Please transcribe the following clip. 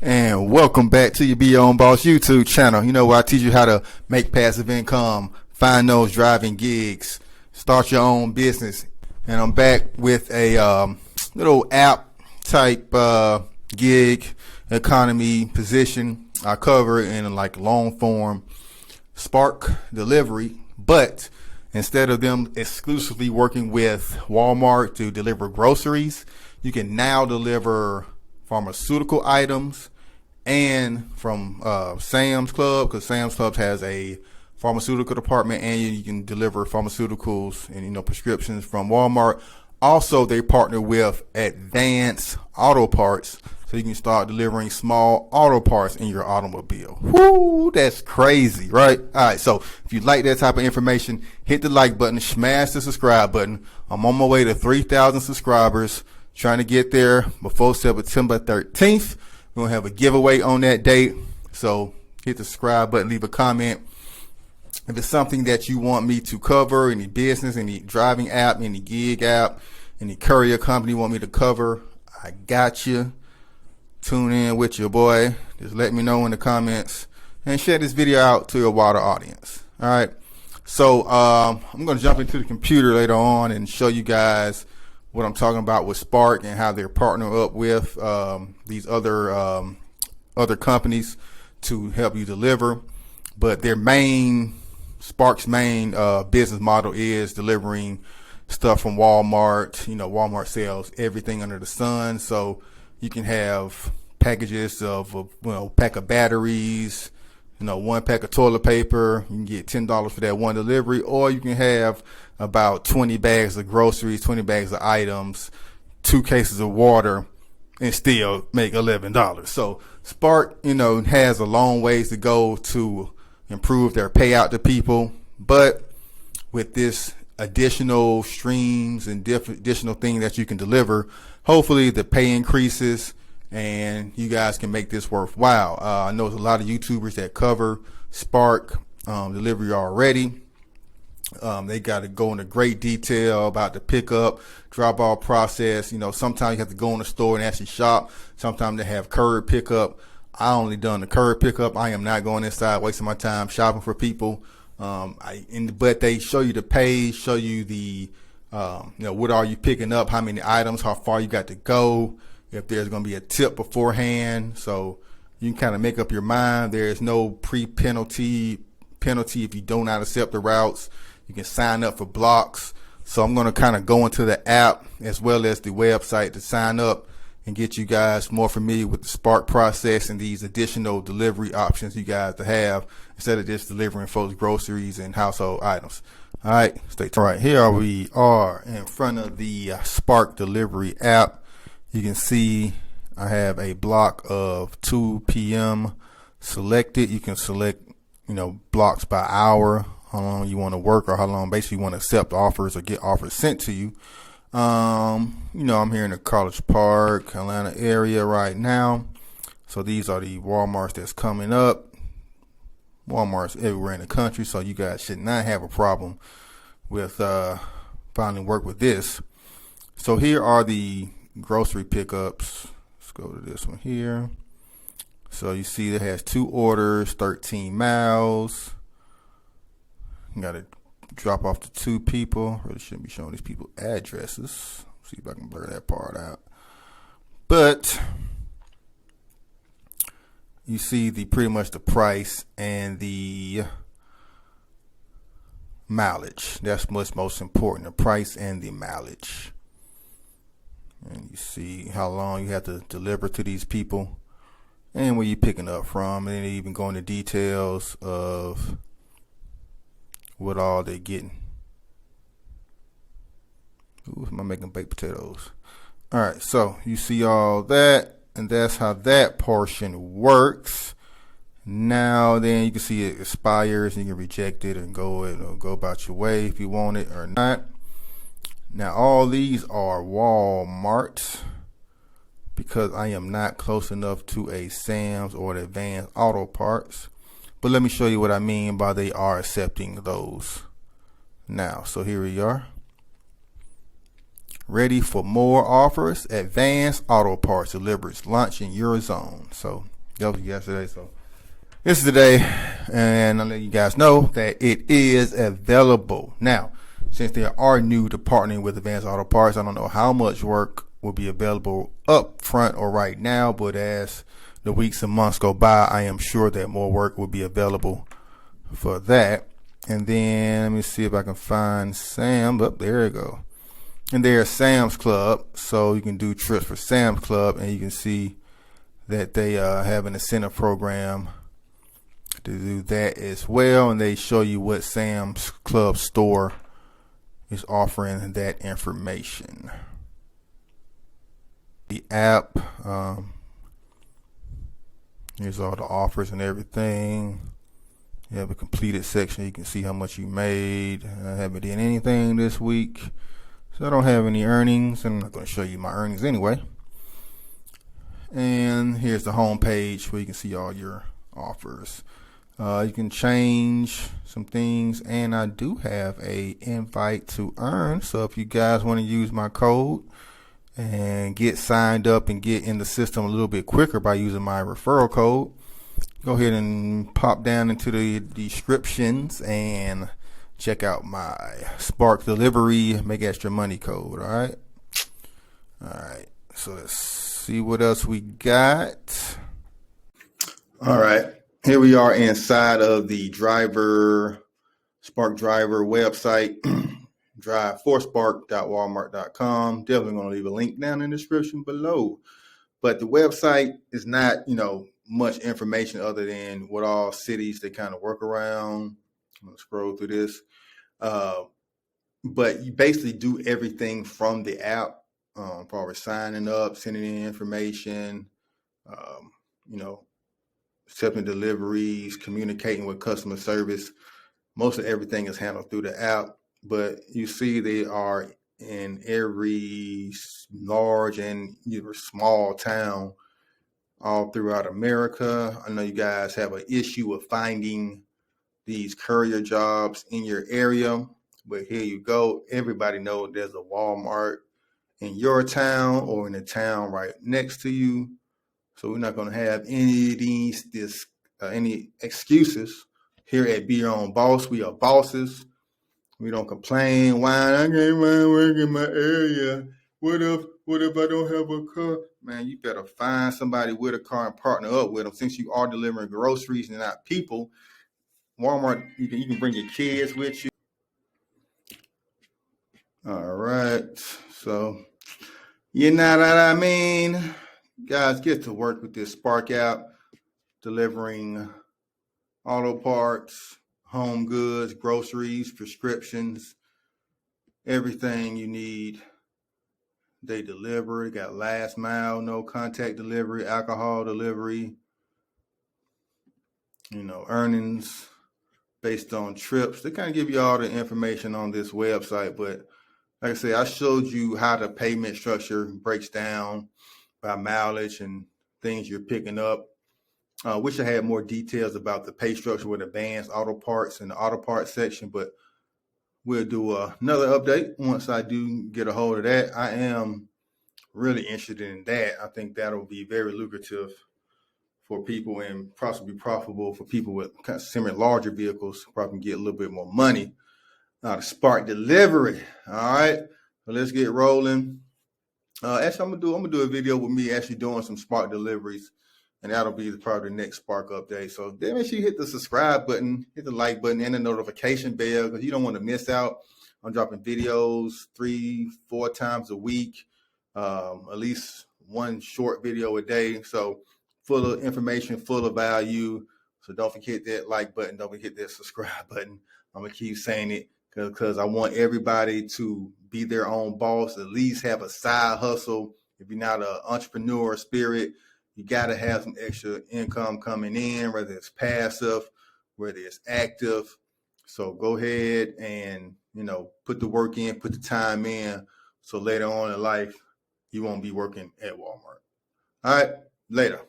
And welcome back to your Be Your Own Boss YouTube channel. You know, where I teach you how to make passive income, find those driving gigs, start your own business. And I'm back with a little app type gig economy position. I cover it in like long form Spark delivery, but instead of them exclusively working with Walmart to deliver groceries, you can now deliver pharmaceutical items and from Sam's Club, because Sam's Club has a pharmaceutical department, and you can deliver pharmaceuticals and prescriptions from Walmart. Also, they partner with Advanced Auto Parts, so you can start delivering small auto parts in your automobile. Woo, that's crazy, right? All right, so if you like that type of information, hit the like button, smash the subscribe button. I'm on my way to 3,000 subscribers, trying to get there before September 13th. We're gonna have a giveaway on that date, so hit the subscribe button, leave a comment. If it's something that you want me to cover, any business, any driving app, any gig app, any courier company want me to cover, I got you. Tune in with your boy. Just let me know in the comments and share this video out to a wider audience. All right, so I'm gonna jump into the computer later on and show you guys what I'm talking about with Spark and how they're partnering up with these other companies to help you deliver. But their Spark's main business model is delivering stuff from Walmart. Walmart sells everything under the sun, so you can have packages of pack of batteries, one pack of toilet paper. You can get $10 for that one delivery, or you can have about 20 bags of groceries, 20 bags of items, 2 cases of water, and still make $11. So Spark, has a long ways to go to improve their payout to people, but with this additional streams and additional thing that you can deliver, hopefully the pay increases and you guys can make this worthwhile. I know there's a lot of YouTubers that cover Spark delivery already. They got to go into great detail about the pickup, drop off process. Sometimes you have to go in the store and actually shop. Sometimes they have curb pickup. I only done the curb pickup. I am not going inside, wasting my time shopping for people. But they show you the page, show you the, what are you picking up, how many items, how far you got to go, if there's going to be a tip beforehand. So you can kind of make up your mind. There is no penalty if you do not accept the routes. You can sign up for blocks. So I'm going to kind of go into the app as well as the website to sign up and get you guys more familiar with the Spark process and these additional delivery options you guys to have instead of just delivering folks groceries and household items. All right, stay tuned. All right, here we are in front of the Spark delivery app. You can see I have a block of 2 p.m. selected. You can select, blocks by hour, how long you want to work or how long basically you want to accept offers or get offers sent to you. I'm here in the College Park, Atlanta area right now. So these are the Walmarts that's coming up. Walmarts everywhere in the country, so you guys should not have a problem with finding work with this. So here are the grocery pickups. Let's go to this one here. So you see it has 2 orders, 13 miles. You got to drop off to 2 people. Really shouldn't be showing these people addresses. See if I can blur that part out. But you see pretty much the price and the mileage. That's what's most important, the price and the mileage. And you see how long you have to deliver to these people and where you're picking up from, and then they even go into details of what all they're getting. Ooh, am I making baked potatoes? All right, so you see all that, and that's how that portion works. Now then you can see it expires and you can reject it and go about your way if you want it or not. Now all these are Walmart because I am not close enough to a Sam's or an Advanced Auto Parts. But let me show you what I mean by they are accepting those now. So here we are. Ready for more offers? Advanced Auto Parts delivers lunch in your zone. So that was yesterday. So this is the day, and I'll let you guys know that it is available. Now, since they are new to partnering with Advanced Auto Parts, I don't know how much work will be available up front or right now, but as the weeks and months go by, I am sure that more work will be available for that. And then let me see if I can find Sam. Up there you go. And there's Sam's Club, so you can do trips for Sam's Club, and you can see that they have an incentive program to do that as well, and they show you what Sam's Club store is offering that information. The app, here's all the offers and everything. You have a completed section. You can see how much you made. I haven't done anything this week, so I don't have any earnings. I'm not going to show you my earnings anyway. And here's the home page where you can see all your offers. You can change some things, and I do have a invite to earn. So if you guys want to use my code and get signed up and get in the system a little bit quicker by using my referral code, go ahead and pop down into the descriptions and check out my Spark Delivery Make Extra Money code. All right, so let's see what else we got. All right, here we are inside of the Spark Driver website. Drive for spark.walmart.com. Definitely going to leave a link down in the description below. But the website is not, much information other than what all cities they kind of work around. I'm going to scroll through this. But you basically do everything from the app, probably signing up, sending in information, accepting deliveries, communicating with customer service. Most of everything is handled through the app. But you see they are in every large and either small town all throughout America. I know you guys have an issue with finding these courier jobs in your area, but here you go. Everybody knows there's a Walmart in your town or in the town right next to you. So we're not going to have any excuses here at Be Your Own Boss. We are bosses. We don't complain, whine, I can't find work in my area. What if I don't have a car? Man, you better find somebody with a car and partner up with them. Since you are delivering groceries and not people, Walmart, you can bring your kids with you. All right, so you know what I mean? Guys, get to work with this Spark app, delivering auto parts, home goods, groceries, prescriptions, everything you need. They deliver. They got last mile, no contact delivery, alcohol delivery, earnings based on trips. They kind of give you all the information on this website. But like I said, I showed you how the payment structure breaks down by mileage and things you're picking up. Wish I had more details about the pay structure with Advanced Auto Parts in the auto parts section, but we'll do another update once I do get a hold of that. I am really interested in that. I think that'll be very lucrative for people and possibly profitable for people with kind of similar larger vehicles. Probably get a little bit more money out of Spark Delivery. All right, so let's get rolling. Actually, I'm gonna do a video with me actually doing some Spark deliveries, and that'll be probably the next Spark update. So then make sure you hit the subscribe button, hit the like button, and the notification bell, because you don't want to miss out. I'm dropping videos 3-4 times a week, at least one short video a day. So full of information, full of value. So don't forget that like button. Don't forget that subscribe button. I'm gonna keep saying it because I want everybody to be their own boss, at least have a side hustle. If you're not an entrepreneur spirit, you got to have some extra income coming in, whether it's passive, whether it's active. So go ahead and, put the work in, put the time in, so later on in life, you won't be working at Walmart. All right, later.